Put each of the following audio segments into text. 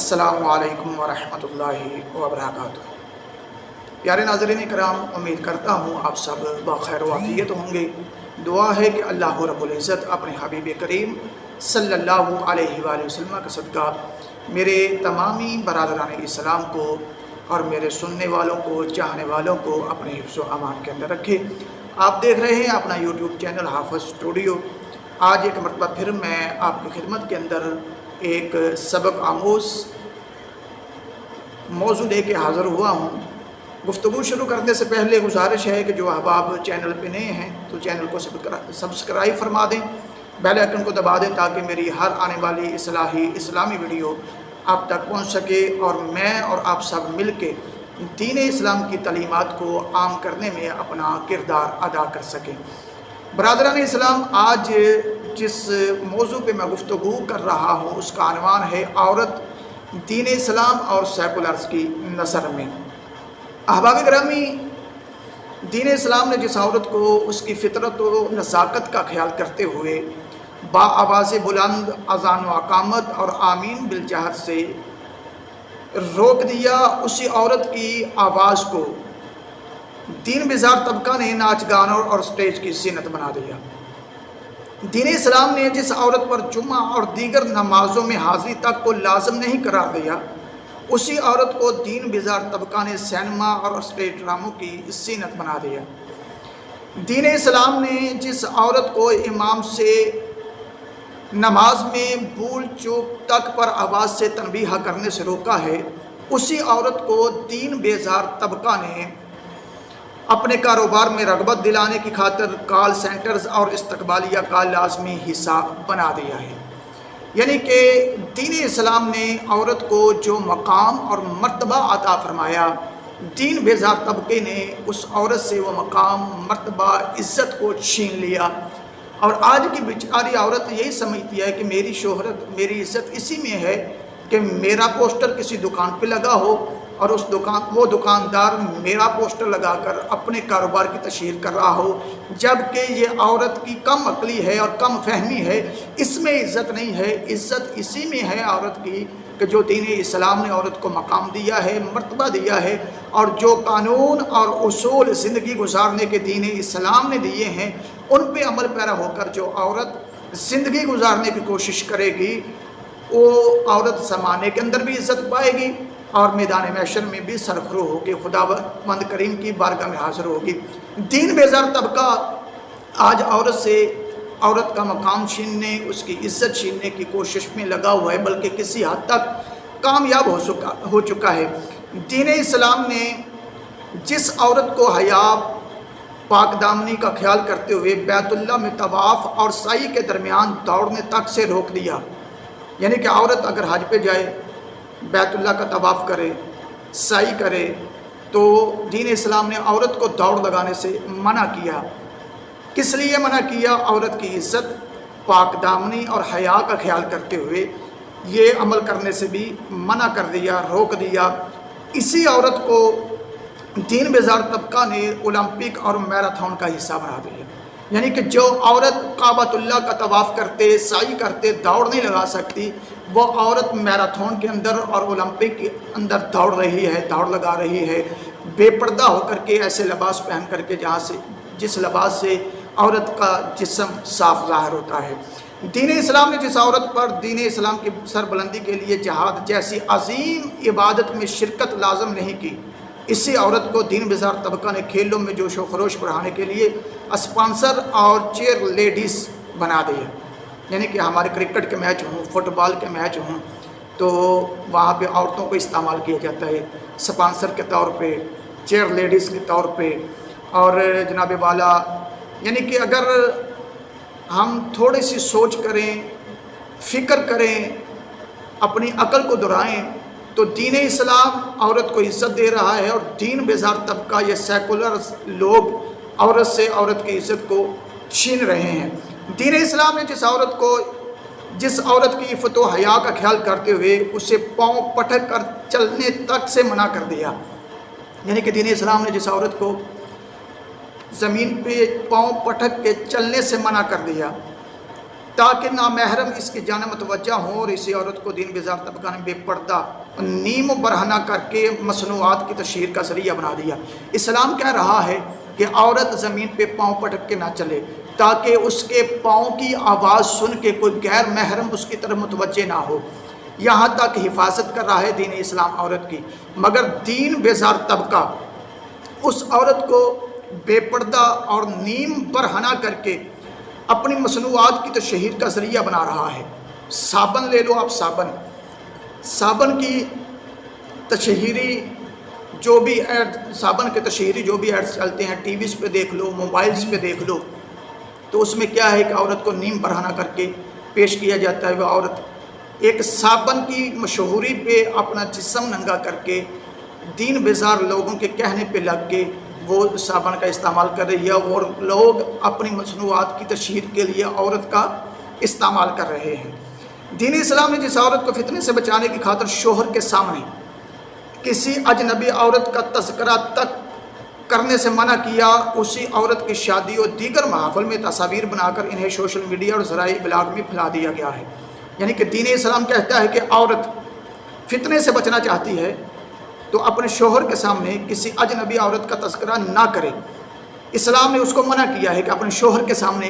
السلام علیکم ورحمۃ اللہ وبرکاتہ۔ پیارے ناظرین کرام، امید کرتا ہوں آپ سب بخیر و عافیت ہوں گے۔ دعا ہے کہ اللہ رب العزت اپنے حبیب کریم صلی اللہ علیہ وآلہ وسلم کا صدقہ میرے تمامی برادران اسلام کو اور میرے سننے والوں کو، چاہنے والوں کو اپنے حفظ و امان کے اندر رکھے۔ آپ دیکھ رہے ہیں اپنا یوٹیوب چینل حافظ اسٹوڈیو۔ آج ایک مرتبہ پھر میں آپ کی خدمت کے اندر ایک سبق آموز موضوع لے کے حاضر ہوا ہوں۔ گفتگو شروع کرنے سے پہلے گزارش ہے کہ جو احباب چینل پہ نئے ہیں تو چینل کو سبسکرائب فرما دیں، بیل آئیکن کو دبا دیں تاکہ میری ہر آنے والی اصلاحی اسلامی ویڈیو آپ تک پہنچ سکے اور میں اور آپ سب مل کے دین اسلام کی تعلیمات کو عام کرنے میں اپنا کردار ادا کر سکیں۔ برادران اسلام، آج جس موضوع پہ میں گفتگو کر رہا ہوں اس کا عنوان ہے عورت دین اسلام اور سیکولرز کی نظر میں۔ احباب گرامی، دین اسلام نے جس عورت کو اس کی فطرت و نزاکت کا خیال کرتے ہوئے با آواز بلند اذان و اقامت اور آمین بالجہر سے روک دیا، اسی عورت کی آواز کو دین بیزار طبقہ نے ناچ گانوں اور سٹیج کی زینت بنا دیا۔ دین اسلام نے جس عورت پر جمعہ اور دیگر نمازوں میں حاضری تک کو لازم نہیں قرار دیا، اسی عورت کو دین بیزار طبقہ نے سینما اور سٹیج ڈراموں کی زینت بنا دیا۔ دین اسلام نے جس عورت کو امام سے نماز میں بھول چوک تک پر آواز سے تنبیہ کرنے سے روکا ہے، اسی عورت کو دین بیزار طبقہ نے اپنے کاروبار میں رغبت دلانے کی خاطر کال سینٹرز اور استقبالیہ کا لازمی حصہ بنا دیا ہے۔ یعنی کہ دین اسلام نے عورت کو جو مقام اور مرتبہ عطا فرمایا، دین بیزار طبقے نے اس عورت سے وہ مقام، مرتبہ، عزت کو چھین لیا۔ اور آج کی بیچاری عورت یہی سمجھتی ہے کہ میری شہرت، میری عزت اسی میں ہے کہ میرا پوسٹر کسی دکان پہ لگا ہو اور وہ دکاندار میرا پوسٹر لگا کر اپنے کاروبار کی تشہیر کر رہا ہو، جبکہ یہ عورت کی کم عقلی ہے اور کم فہمی ہے۔ اس میں عزت نہیں ہے، عزت اسی میں ہے عورت کی کہ جو دین اسلام نے عورت کو مقام دیا ہے، مرتبہ دیا ہے، اور جو قانون اور اصول زندگی گزارنے کے دین اسلام نے دیے ہیں ان پہ عمل پیرا ہو کر جو عورت زندگی گزارنے کی کوشش کرے گی، وہ عورت زمانے کے اندر بھی عزت پائے گی اور میدان محشر میں بھی سرخرو ہوگی، خداوند کریم کی بارگاہ میں حاضر ہوگی۔ دین بیزار طبقہ آج عورت کا مقام چھیننے، اس کی عزت چھیننے کی کوشش میں لگا ہوا ہے، بلکہ کسی حد تک کامیاب ہو چکا ہے۔ دین اسلام نے جس عورت کو حیا، پاک دامنی کا خیال کرتے ہوئے بیت اللہ میں طواف اور سعی کے درمیان دوڑنے تک سے روک دیا، یعنی کہ عورت اگر حج پہ جائے، بیت اللہ کا طواف کرے، سعی کرے، تو دین اسلام نے عورت کو دوڑ لگانے سے منع کیا۔ کس لیے منع کیا؟ عورت کی عزت، پاک دامنی اور حیا کا خیال کرتے ہوئے یہ عمل کرنے سے بھی منع کر دیا، روک دیا۔ اسی عورت کو دین بیزار طبقہ نے اولمپک اور میراتھن کا حصہ بنا دیا، یعنی کہ جو عورت کعبۃ اللہ کا طواف کرتے، سعی کرتے، دوڑ نہیں لگا سکتی، وہ عورت میراتھن کے اندر اور اولمپک کے اندر دوڑ رہی ہے، دوڑ لگا رہی ہے، بے پردہ ہو کر کے، ایسے لباس پہن کر کے جس لباس سے عورت کا جسم صاف ظاہر ہوتا ہے۔ دین اسلام نے جس عورت پر دین اسلام کی سربلندی کے لیے جہاد جیسی عظیم عبادت میں شرکت لازم نہیں کی، اسی عورت کو دین بیزار طبقہ نے کھیلوں میں جوش و خروش بڑھانے کے لیے اسپانسر اور چیئر لیڈیز بنا دیا۔ یعنی کہ ہمارے کرکٹ کے میچ ہوں، فٹ بال کے میچ ہوں تو وہاں پہ عورتوں کو استعمال کیا جاتا ہے اسپانسر کے طور پہ، چیئر لیڈیز کے طور پہ۔ اور جناب والا، یعنی کہ اگر ہم تھوڑی سی سوچ کریں، فکر کریں، اپنی عقل کو دہرائیں تو دین اسلام عورت کو عزت دے رہا ہے، اور دین بیزار طبقہ یہ سیکولر لوگ عورت کی عزت کو چھین رہے ہیں۔ دین اسلام نے جس عورت کی عفت و حیا کا خیال کرتے ہوئے اسے پاؤں پٹک کر چلنے تک سے منع کر دیا، یعنی کہ دین اسلام نے جس عورت کو زمین پہ پاؤں پٹک کے چلنے سے منع کر دیا، تاکہ نامحرم اس کی جانب متوجہ ہوں اور اسی عورت کو دین بیزار طبقہ نے بے پردہ نیم و برہنہ کر کے مصنوعات کی تشہیر کا ذریعہ بنا دیا۔ اسلام کہہ رہا ہے کہ عورت زمین پہ پاؤں پٹک کے نہ چلے تاکہ اس کے پاؤں کی آواز سن کے کوئی غیر محرم اس کی طرف متوجہ نہ ہو۔ یہاں تک حفاظت کر رہا ہے دین اسلام عورت کی، مگر دین بیزار طبقہ اس عورت کو بے پردہ اور نیم برہنہ کر کے اپنی مصنوعات کی تشہیر کا ذریعہ بنا رہا ہے۔ صابن لے لو آپ، صابن کی تشہیری جو بھی ایڈ، صابن کے تشہیری جو بھی ایڈز چلتے ہیں، ٹی ویز پہ دیکھ لو، موبائلز پہ دیکھ لو، تو اس میں کیا ہے کہ عورت کو نیم برہنہ کر کے پیش کیا جاتا ہے۔ وہ عورت ایک صابن کی مشہوری پہ اپنا جسم ننگا کر کے دین بیزار لوگوں کے کہنے پہ لگ کے وہ صابن کا استعمال کر رہی ہے، اور لوگ اپنی مصنوعات کی تشہیر کے لیے عورت کا استعمال کر رہے ہیں۔ دین اسلام نے جس عورت کو فتنے سے بچانے کی خاطر شوہر کے سامنے کسی اجنبی عورت کا تذکرہ تک کرنے سے منع کیا، اسی عورت کی شادی اور دیگر محافل میں تصاویر بنا کر انہیں سوشل میڈیا اور ذرائع ابلاغ میں پھیلا دیا گیا ہے۔ یعنی کہ دین اسلام کہتا ہے کہ عورت فتنے سے بچنا چاہتی ہے تو اپنے شوہر کے سامنے کسی اجنبی عورت کا تذکرہ نہ کرے۔ اسلام نے اس کو منع کیا ہے کہ اپنے شوہر کے سامنے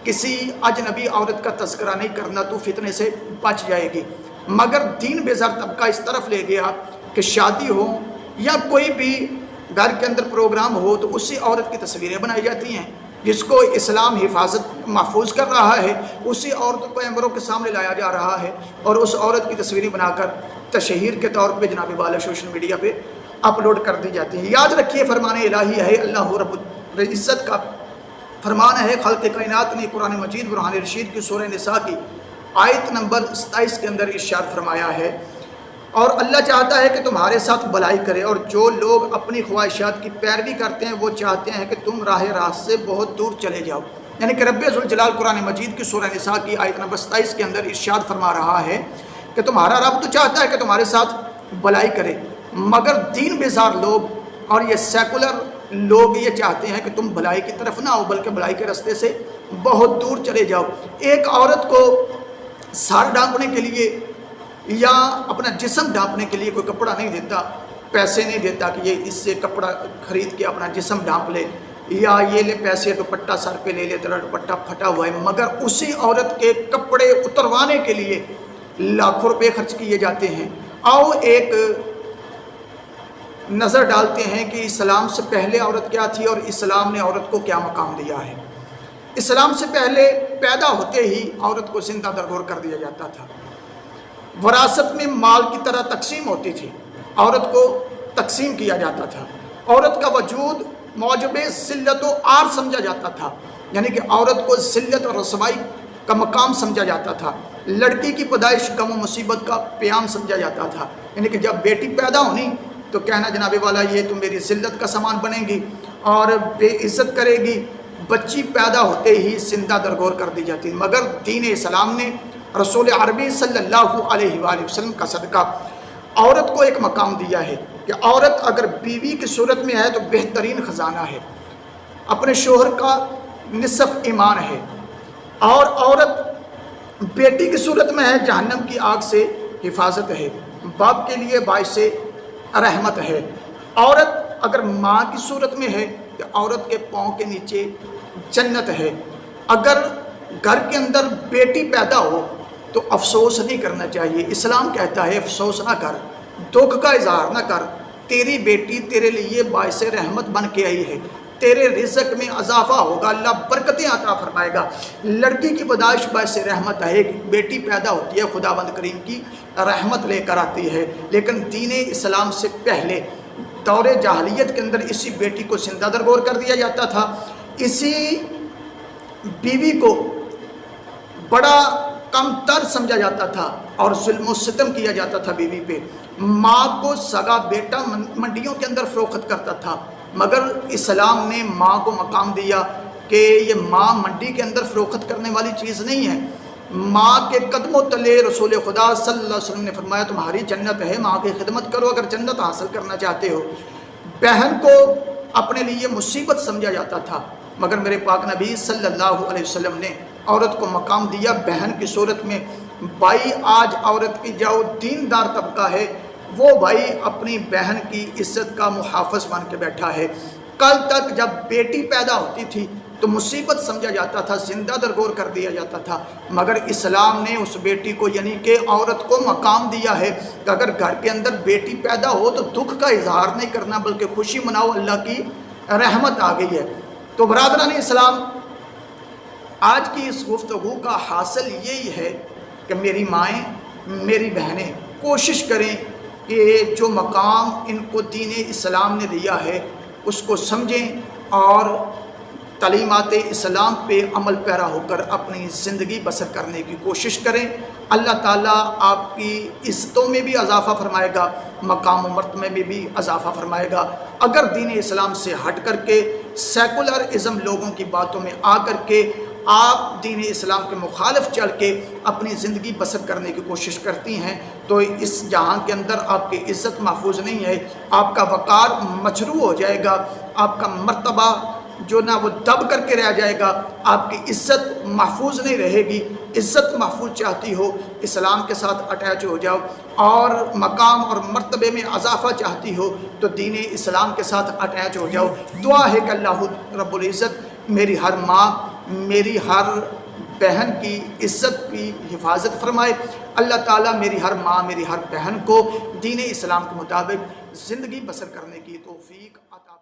کسی اجنبی عورت کا تذکرہ نہیں کرنا، تو فتنے سے بچ جائے گی۔ مگر دین بیزار طبقہ اس طرف لے گیا کہ شادی ہو یا کوئی بھی گھر کے اندر پروگرام ہو تو اسی عورت کی تصویریں بنائی جاتی ہیں جس کو اسلام حفاظت محفوظ کر رہا ہے، اسی عورت کو ایمبروں کے سامنے لایا جا رہا ہے اور اس عورت کی تصویریں بنا کر تشہیر کے طور پہ جناب والا سوشل میڈیا پہ اپلوڈ کر دی جاتی ہیں۔ یاد رکھیے فرمان الہی ہے، اللہ رب العزت کا فرمان ہے۔ خلق کائنات نے قرآن مجید برہان رشید کی سورہ نساء کی آیت نمبر 27 کے اندر ارشاد فرمایا ہے، اور اللہ چاہتا ہے کہ تمہارے ساتھ بھلائی کرے، اور جو لوگ اپنی خواہشات کی پیروی کرتے ہیں وہ چاہتے ہیں کہ تم راہ راست سے بہت دور چلے جاؤ۔ یعنی کہ رب ذوالجلال قرآن مجید کی سورہ نساء کی آیت نمبر 27 کے اندر ارشاد فرما رہا ہے کہ تمہارا رب تو چاہتا ہے کہ تمہارے ساتھ بھلائی کرے، مگر دین بیزار لوگ اور یہ سیکولر لوگ یہ چاہتے ہیں کہ تم بھلائی کی طرف نہ آؤ بلکہ بھلائی کے راستے سے بہت دور چلے جاؤ۔ ایک عورت کو سار ڈھانپنے کے لیے یا اپنا جسم ڈھانپنے کے لیے کوئی کپڑا نہیں دیتا، پیسے نہیں دیتا کہ یہ اس سے کپڑا خرید کے اپنا جسم ڈھانپ لے، یا یہ لے پیسے دوپٹہ سر پہ لے لے، تیرا دوپٹہ پھٹا ہوا ہے، مگر اسی عورت کے کپڑے اتروانے کے لیے لاکھوں روپے خرچ کیے جاتے ہیں۔ آؤ ایک نظر ڈالتے ہیں کہ اسلام سے پہلے عورت کیا تھی اور اسلام نے عورت کو کیا مقام دیا ہے۔ اسلام سے پہلے پیدا ہوتے ہی عورت کو زندہ درگور کر دیا جاتا تھا، وراثت میں مال کی طرح تقسیم ہوتی تھی، عورت کو تقسیم کیا جاتا تھا، عورت کا وجود موجب ذلت و عار سمجھا جاتا تھا، یعنی کہ عورت کو ذلت اور رسوائی کا مقام سمجھا جاتا تھا، لڑکی کی پیدائش غم و مصیبت کا پیام سمجھا جاتا تھا، یعنی کہ جب بیٹی پیدا ہونی تو کہنا جناب والا یہ تو میری ذلت کا سامان بنے گی اور بے عزت کرے گی، بچی پیدا ہوتے ہی زندہ درگور کر دی جاتی۔ مگر دین اسلام نے رسول عربی صلی اللہ علیہ وآلہ وسلم کا صدقہ عورت کو ایک مقام دیا ہے کہ عورت اگر بیوی کی صورت میں ہے تو بہترین خزانہ ہے، اپنے شوہر کا نصف ایمان ہے، اور عورت بیٹی کی صورت میں ہے جہنم کی آگ سے حفاظت ہے، باپ کے لیے باعث رحمت ہے۔ عورت اگر ماں کی صورت میں ہے تو عورت کے پاؤں کے نیچے جنت ہے۔ اگر گھر کے اندر بیٹی پیدا ہو تو افسوس نہیں کرنا چاہیے، اسلام کہتا ہے افسوس نہ کر، دکھ کا اظہار نہ کر، تیری بیٹی تیرے لیے باعث رحمت بن کے آئی ہے، تیرے رزق میں اضافہ ہوگا، اللہ برکتیں عطا فرمائے گا۔ لڑکی کی پیدائش باعث رحمت ہے، بیٹی پیدا ہوتی ہے خداوند کریم کی رحمت لے کر آتی ہے، لیکن دین اسلام سے پہلے دور جاہلیت کے اندر اسی بیٹی کو زندہ درگور کر دیا جاتا تھا، اسی بیوی کو بڑا کم تر سمجھا جاتا تھا اور ظلم و ستم کیا جاتا تھا بیوی پہ۔ ماں کو سگا بیٹا منڈیوں کے اندر فروخت کرتا تھا، مگر اسلام نے ماں کو مقام دیا کہ یہ ماں منڈی کے اندر فروخت کرنے والی چیز نہیں ہے۔ ماں کے قدموں تلے رسول خدا صلی اللہ علیہ وسلم نے فرمایا تمہاری جنت ہے، ماں کی خدمت کرو اگر جنت حاصل کرنا چاہتے ہو۔ بہن کو اپنے لیے مصیبت سمجھا جاتا تھا، مگر میرے پاک نبی صلی اللہ علیہ وسلم نے عورت کو مقام دیا بہن کی صورت میں۔ بھائی آج عورت کی جو دیندار طبقہ ہے وہ بھائی اپنی بہن کی عزت کا محافظ بن کے بیٹھا ہے۔ کل تک جب بیٹی پیدا ہوتی تھی تو مصیبت سمجھا جاتا تھا، زندہ درگور کر دیا جاتا تھا، مگر اسلام نے اس بیٹی کو یعنی کہ عورت کو مقام دیا ہے کہ اگر گھر کے اندر بیٹی پیدا ہو تو دکھ کا اظہار نہیں کرنا بلکہ خوشی مناؤ، اللہ کی رحمت آ گئی ہے۔ تو برادران اسلام، آج کی اس گفتگو کا حاصل یہی ہے کہ میری مائیں، میری بہنیں کوشش کریں کہ جو مقام ان کو دین اسلام نے دیا ہے اس کو سمجھیں اور تعلیمات اسلام پہ عمل پیرا ہو کر اپنی زندگی بسر کرنے کی کوشش کریں۔ اللہ تعالیٰ آپ کی عزتوں میں بھی اضافہ فرمائے گا، مقام و مرتبے میں بھی اضافہ فرمائے گا۔ اگر دین اسلام سے ہٹ کر کے سیکولرازم لوگوں کی باتوں میں آ کر کے آپ دین اسلام کے مخالف چل کے اپنی زندگی بسر کرنے کی کوشش کرتی ہیں تو اس جہاں کے اندر آپ کی عزت محفوظ نہیں ہے، آپ کا وقار مجروح ہو جائے گا، آپ کا مرتبہ جو نا وہ دب کر کے رہ جائے گا، آپ کی عزت محفوظ نہیں رہے گی۔ عزت محفوظ چاہتی ہو اسلام کے ساتھ اٹیچ ہو جاؤ، اور مقام اور مرتبے میں اضافہ چاہتی ہو تو دین اسلام کے ساتھ اٹیچ ہو جاؤ۔ دعا ہے کہ اللہ رب العزت میری ہر ماں، میری ہر بہن کی عزت کی حفاظت فرمائے۔ اللہ تعالیٰ میری ہر ماں، میری ہر بہن کو دین اسلام کے مطابق زندگی بسر کرنے کی توفیق عطا